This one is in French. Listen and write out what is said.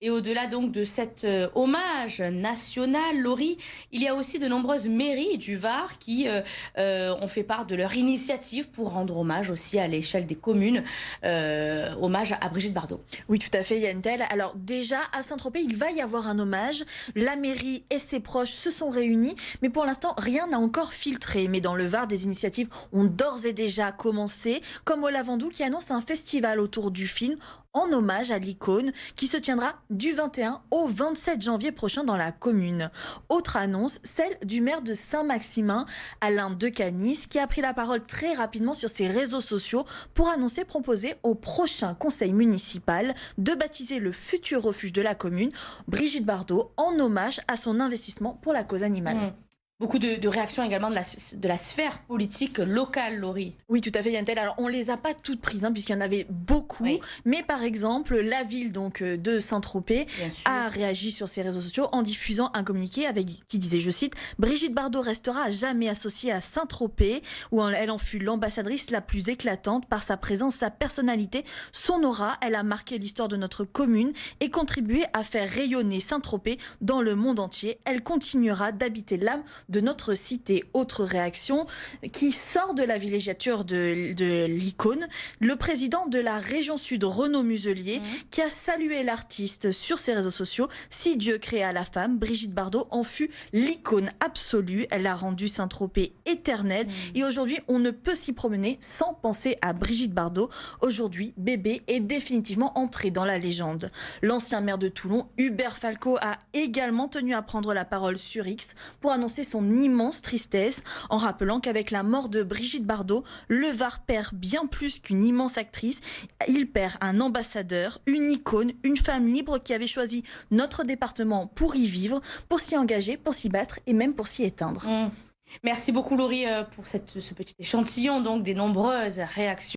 Et au-delà donc de cet hommage national, Laurie, il y a aussi de nombreuses mairies du Var qui ont fait part de leur initiative pour rendre hommage aussi à l'échelle des communes, hommage à Brigitte Bardot. Oui, tout à fait, Yantel. Alors déjà, à Saint-Tropez, il va y avoir un hommage. La mairie et ses proches se sont réunis, mais pour l'instant, rien n'a encore filtré. Mais dans le Var, des initiatives ont d'ores et déjà commencé, comme au Lavandou qui annonce un festival autour du film en hommage à l'icône qui se tiendra du 21 au 27 janvier prochain dans la commune. Autre annonce, celle du maire de Saint-Maximin, Alain Decanis, qui a pris la parole très rapidement sur ses réseaux sociaux pour annoncer proposer au prochain conseil municipal de baptiser le futur refuge de la commune Brigitte Bardot en hommage à son investissement pour la cause animale. Beaucoup de réactions également de la sphère politique locale, Laurie. Oui, tout à fait, Yantel. Alors, on les a pas toutes prises, puisqu'il y en avait beaucoup. Oui. Mais par exemple, la ville de Saint-Tropez a réagi sur ses réseaux sociaux en diffusant un communiqué qui disait, je cite, Brigitte Bardot restera à jamais associée à Saint-Tropez, où elle en fut l'ambassadrice la plus éclatante par sa présence, sa personnalité, son aura. Elle a marqué l'histoire de notre commune et contribué à faire rayonner Saint-Tropez dans le monde entier. Elle continuera d'habiter l'âme de notre cité. Autre réaction qui sort de la villégiature de l'icône, le président de la région Sud, Renaud Muselier, qui a salué l'artiste sur ses réseaux sociaux. Si Dieu créa la femme, Brigitte Bardot en fut l'icône absolue. Elle a rendu Saint-Tropez éternel. Et aujourd'hui, on ne peut s'y promener sans penser à Brigitte Bardot. Aujourd'hui, bébé est définitivement entré dans la légende. L'ancien maire de Toulon, Hubert Falco, a également tenu à prendre la parole sur X pour annoncer son immense tristesse en rappelant qu'avec la mort de Brigitte Bardot, le Var perd bien plus qu'une immense actrice. Il perd un ambassadeur, une icône, une femme libre qui avait choisi notre département pour y vivre, pour s'y engager, pour s'y battre et même pour s'y éteindre. Merci beaucoup, Laurie, pour ce petit échantillon donc des nombreuses réactions.